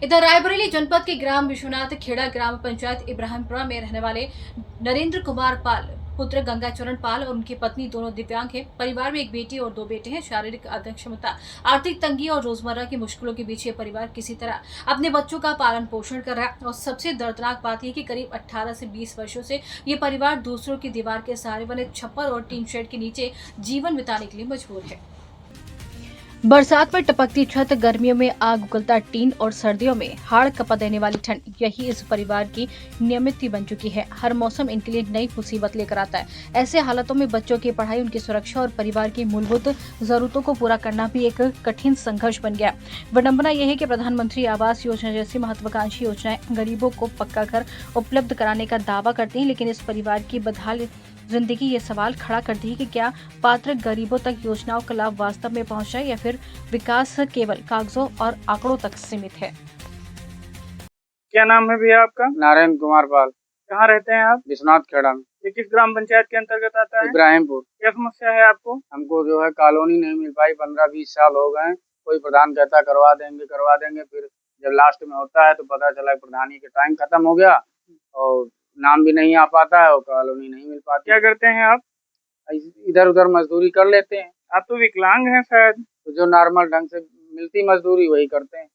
इधर रायबरेली जनपद के ग्राम विश्वनाथ खेड़ा ग्राम पंचायत इब्राहिमपुरा में रहने वाले नरेंद्र कुमार पाल पुत्र गंगाचरण पाल और उनकी पत्नी दोनों दिव्यांग हैं। परिवार में एक बेटी और दो बेटे हैं। शारीरिक अक्षमता, आर्थिक तंगी और रोजमर्रा की मुश्किलों के बीच ये परिवार किसी तरह अपने बच्चों का पालन पोषण कर रहा है। और सबसे दर्दनाक बात यह कि करीब 18 से 20 वर्षों से ये परिवार दूसरों की दीवार के सहारे बने छप्पर और टीन शेड के नीचे जीवन बिताने के लिए मजबूर है। बरसात में टपकती छत, गर्मियों में आग उगलता टीन और सर्दियों में हाड़ कपा देने वाली ठंड, यही इस परिवार की नियमित बन चुकी है। हर मौसम इनके लिए नई मुसीबत लेकर आता है। ऐसे हालातों में बच्चों की पढ़ाई, उनकी सुरक्षा और परिवार की मूलभूत जरूरतों को पूरा करना भी एक कठिन संघर्ष बन गया। विडंबना यह है कि प्रधानमंत्री आवास योजना जैसी महत्वाकांक्षी योजनाएं गरीबों को पक्का घर उपलब्ध कराने का दावा करती हैं, लेकिन इस परिवार की बदहाल जिंदगी ये सवाल खड़ा करती है कि क्या पात्र गरीबों तक योजनाओं का लाभ वास्तव में पहुंचा है या फिर विकास केवल कागजों और आंकड़ों तक सीमित है। क्या नाम है भैया आपका? नारायण कुमार पाल। कहाँ रहते हैं आप? विश्वनाथ खेड़ा में। ये किस ग्राम पंचायत के अंतर्गत आता है? इब्राहिमपुर। क्या समस्या है आपको? हमको जो है कॉलोनी नहीं मिल पाई, 15-20 साल हो गए। कोई प्रधान कहता करवा देंगे, फिर जब लास्ट में होता है तो पता चला प्रधानी के टाइम खत्म हो गया और नाम भी नहीं आ पाता है और कॉलोनी नहीं मिल पाती। क्या करते हैं आप? इधर उधर मजदूरी कर लेते हैं। आप तो विकलांग हैं शायद। तो जो नॉर्मल ढंग से मिलती मजदूरी वही करते हैं।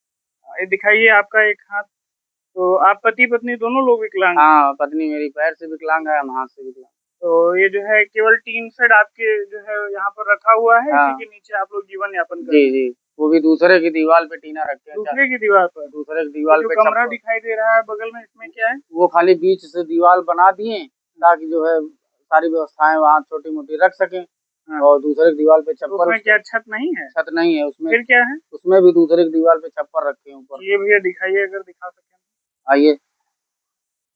ये दिखाइए आपका एक हाथ। तो आप पति पत्नी दोनों लोग विकलांग? हाँ, पत्नी मेरी पैर से विकलांग है, हम हाथ से विकलांग। तो ये जो है केवल टीन शेड आपके जो है यहाँ पर रखा हुआ है। हाँ। इसी के नीचे आप लोग जीवन यापन करते हैं? जी, वो भी दूसरे की दीवार पे टीना रखे हैं। दूसरे की दीवार पर? दूसरे की दीवार जो पे कमरा दिखाई दे रहा है बगल में, इसमें क्या है? वो खाली बीच से दीवार बना दिए ताकि जो है सारी व्यवस्थाएं वहाँ छोटी मोटी रख सकें। हाँ। और दूसरे की दीवार पे छप्पर। उसमें क्या छत नहीं है? छत नहीं है उसमें। फिर क्या है? उसमें भी दूसरे की दीवार पे छप्पर रखे हैं ऊपर। ये भैया दिखाइए, अगर दिखा सकें। आइए।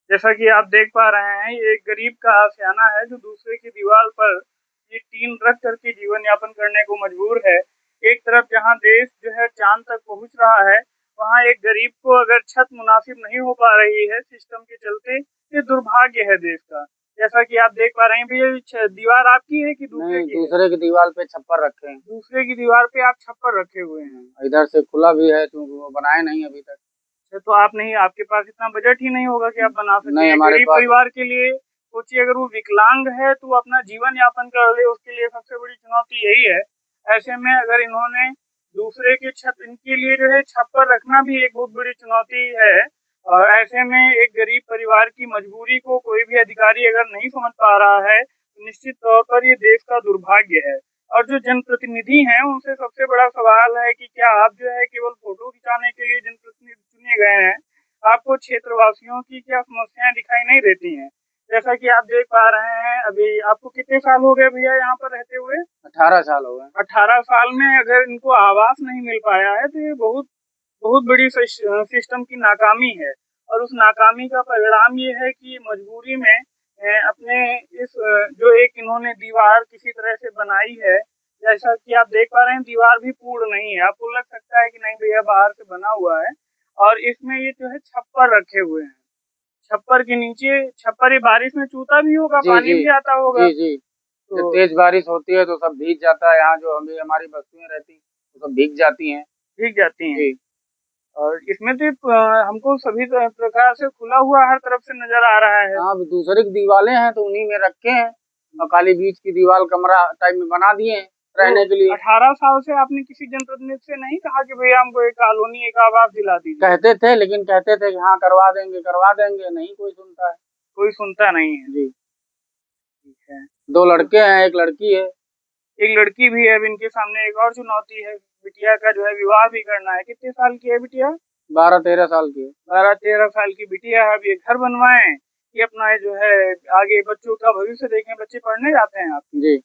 जैसा कि आप देख पा रहे हैं, ये एक गरीब का आशियाना है जो दूसरे की दीवार पर ये टीन रख करके जीवन यापन करने को मजबूर है। एक तरफ जहां देश जो है चांद तक पहुंच रहा है, वहां एक गरीब को अगर छत मुनासिब नहीं हो पा रही है सिस्टम के चलते, ये दुर्भाग्य है देश का। जैसा कि आप देख पा रहे हैं भैया, दीवार आपकी है कि दूसरे की? दूसरे की दीवार पे छप्पर रखे हैं। दूसरे की दीवार पे आप छप्पर रखे हुए हैं? इधर से खुला भी है क्योंकि वो बनाए नहीं अभी तक। तो आप नहीं, आपके पास इतना बजट ही नहीं होगा कि आप बना सकें? नहीं, हमारे गरीब पास परिवार के लिए सोचिए, अगर वो विकलांग है तो अपना जीवन यापन कर ले, उसके लिए सबसे बड़ी चुनौती यही है। ऐसे में अगर इन्होंने दूसरे के छत, इनके लिए जो है छप्पर रखना भी एक बहुत बड़ी चुनौती है। और ऐसे में एक गरीब परिवार की मजबूरी को कोई भी अधिकारी अगर नहीं समझ पा रहा है तो निश्चित तौर पर ये देश का दुर्भाग्य है। और जो जनप्रतिनिधि हैं उनसे सबसे बड़ा सवाल है कि क्या आप जो है केवल फोटो खिंचाने के लिए जनप्रतिनिधि चुने गए हैं? आपको क्षेत्रवासियों की क्या समस्याएं दिखाई नहीं देती हैं? जैसा कि आप देख पा रहे हैं, अभी आपको कितने साल हो गए भैया यहाँ पर रहते हुए? 18 साल हो गए। 18 साल में अगर इनको आवास नहीं मिल पाया है तो ये बहुत बहुत बड़ी सिस्टम की नाकामी है। और उस नाकामी का परिणाम ये है कि मजबूरी में अपने इस जो एक इन्होंने दीवार किसी तरह से बनाई है, जैसा कि आप देख पा रहे हैं दीवार भी पूर्ण नहीं है। आपको लग सकता है कि नहीं भैया बाहर से बना हुआ है। और इसमें ये जो है छप्पर रखे हुए हैं। छप्पर के नीचे, छप्पर ये बारिश में चूता भी होगा, पानी भी आता होगा। जी। तो जब तेज बारिश होती है तो सब भीग जाता है। यहाँ जो हमारी बस्तियाँ रहती वो सब भीग जाती हैं। भीग जाती हैं। और इसमें तो हमको सभी प्रकार से खुला हुआ हर तरफ से नजर आ रहा है। हाँ, दूसरे की दीवारें हैं तो उन्हीं में रखे हैं और खाली बीच की दीवार कमरा टाइप में बना दिए हैं रहने के लिए। 18 साल से आपने किसी जनप्रतिनिधि से नहीं कहा कि भैया हमको एक कॉलोनी, एक आवास दिला दीजिए? कहते थे, लेकिन कहते थे कि हाँ करवा देंगे, नहीं कोई सुनता है। कोई सुनता नहीं है। जी। ठीक है। 2 लड़के हैं, 1 लड़की है। एक लड़की भी है। अब इनके सामने एक और चुनौती है, बिटिया का जो है विवाह भी करना है। कितने साल की है बिटिया? 12-13 साल की है। 12-13 साल की बिटिया है। अब ये घर बनवाएं कि अपना जो है आगे बच्चों का भविष्य देखें। बच्चे पढ़ने जाते हैं आप? जी।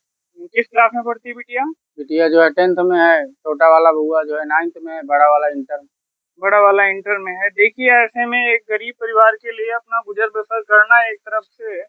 किस क्लास में पढ़ती है बिटिया? बिटिया जो है 10th में है, छोटा वाला बुआ जो है 9th में है, बड़ा वाला इंटर में। बड़ा वाला इंटर में है। देखिए, ऐसे में एक गरीब परिवार के लिए अपना गुजर बसर करना एक तरफ से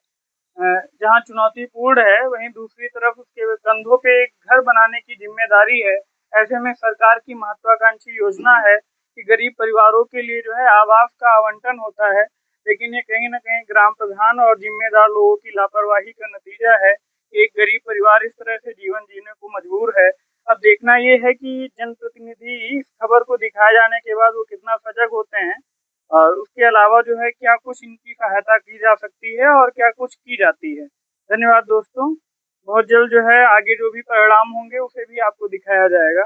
जहाँ चुनौतीपूर्ण है, वहीं दूसरी तरफ उसके कंधों पे एक घर बनाने की जिम्मेदारी है। ऐसे में सरकार की महत्वाकांक्षी योजना है कि गरीब परिवारों के लिए जो है आवास का आवंटन होता है, लेकिन ये कहीं न कहीं ग्राम प्रधान और जिम्मेदार लोगों की लापरवाही का नतीजा है। एक गरीब परिवार इस तरह से जीवन जीने को मजबूर है। अब देखना ये है कि जनप्रतिनिधि इस खबर को दिखाए जाने के बाद वो कितना सजग होते हैं अलावा जो है क्या कुछ इनकी सहायता की जा सकती है और क्या कुछ की जाती है। धन्यवाद दोस्तों। बहुत जल्द जो है आगे जो भी परिणाम होंगे उसे भी आपको दिखाया जाएगा।